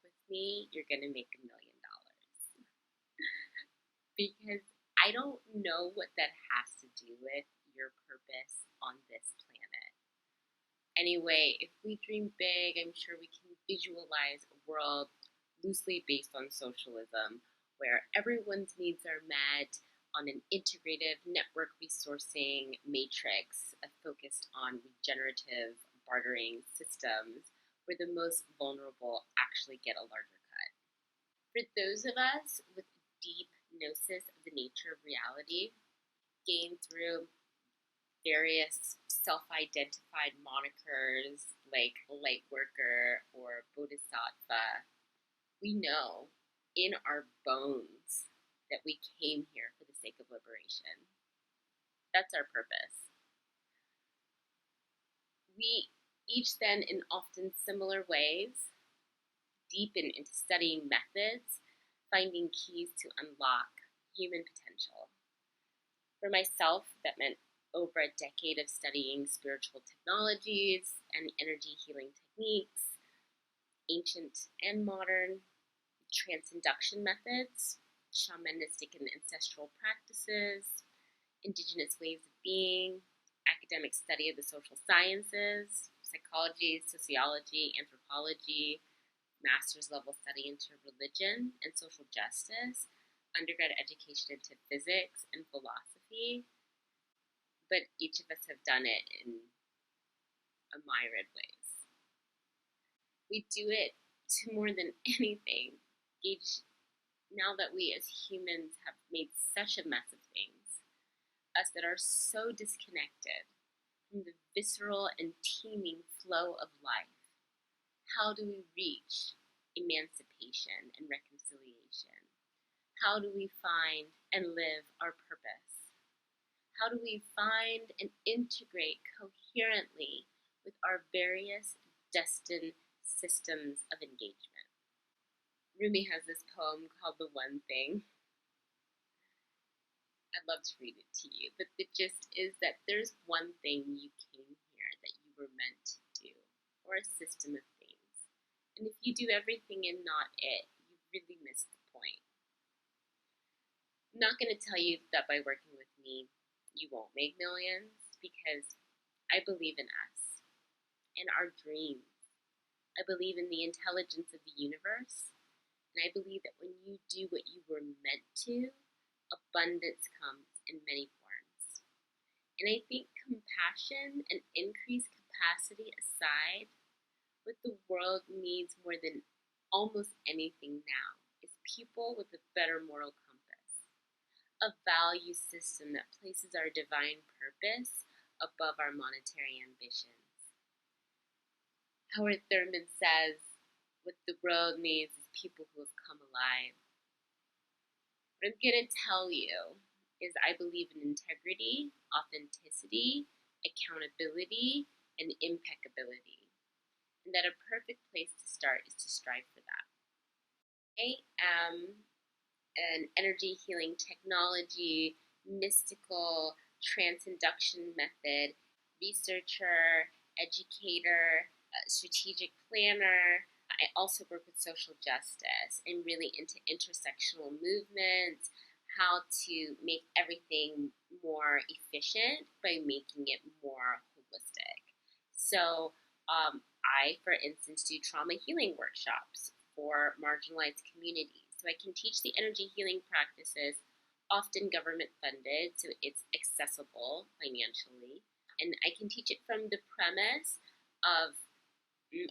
work with me, you're going to make $1 million. Because I don't know what that has to do with your purpose on this planet. Anyway, if we dream big, I'm sure we can visualize a world loosely based on socialism, where everyone's needs are met on an integrative network resourcing matrix focused on regenerative bartering systems, where the most vulnerable actually get a larger cut. For those of us with deep gnosis of the nature of reality, gained through various self-identified monikers like Lightworker or Bodhisattva, we know in our bones that we came here for the sake of liberation. That's our purpose. We each then, in often similar ways, deepen into studying methods, finding keys to unlock human potential. For myself, that meant over a decade of studying spiritual technologies and energy healing techniques, ancient and modern, transcenduction methods, shamanistic and ancestral practices, indigenous ways of being, academic study of the social sciences, psychology, sociology, anthropology, master's level study into religion and social justice, undergrad education into physics and philosophy, but each of us have done it in a myriad ways. We do it to more than anything gauge now that we as humans have made such a mess of things, us that are so disconnected from the visceral and teeming flow of life. How do we reach emancipation and reconciliation? How do we find and live our purpose? How do we find and integrate coherently with our various destined systems of engagement? Rumi has this poem called The One Thing. I'd love to read it to you, but the gist is that there's one thing you came here that you were meant to do, or a system of things. And if you do everything and not it, you really miss the point. I'm not going to tell you that by working with me, you won't make millions, because I believe in us and our dreams. I believe in the intelligence of the universe, and I believe that when you do what you were meant to, abundance comes in many forms. And I think compassion and increased capacity aside, what the world needs more than almost anything now is people with a better moral compass, a value system that places our divine purpose above our monetary ambitions. Howard Thurman says, what the world needs is people who have come alive. What I'm going to tell you is I believe in integrity, authenticity, accountability, and impeccability, and that a perfect place to start is to strive for that. I am an energy healing technology, mystical transcenduction method researcher, educator, strategic planner. I also work with social justice and really into intersectional movements, how to make everything more efficient by making it more holistic. So I, for instance, do trauma healing workshops for marginalized communities. So I can teach the energy healing practices, often government funded, so it's accessible financially. And I can teach it from the premise of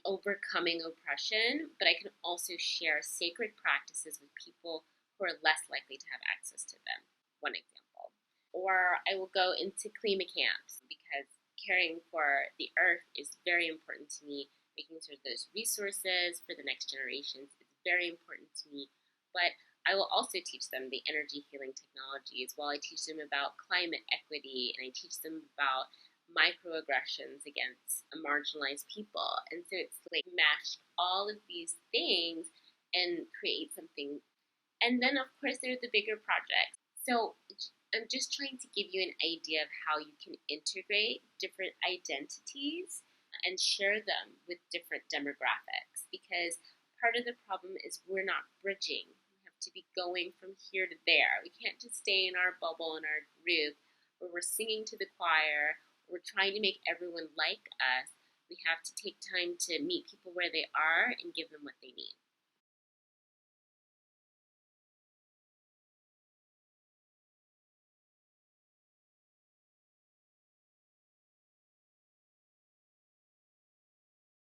overcoming oppression, but I can also share sacred practices with people who are less likely to have access to them. One example. Or I will go into klima camps because caring for the earth is very important to me. Making sure there's resources for the next generations is very important to me. But I will also teach them the energy healing technologies while I teach them about climate equity, and I teach them about microaggressions against marginalized people. And so it's like mash all of these things and create something. And then of course there are the bigger projects. So I'm just trying to give you an idea of how you can integrate different identities and share them with different demographics, because part of the problem is we're not bridging. We have to be going from here to there. We can't just stay in our bubble, in our group, where we're singing to the choir, we're trying to make everyone like us. We have to take time to meet people where they are and give them what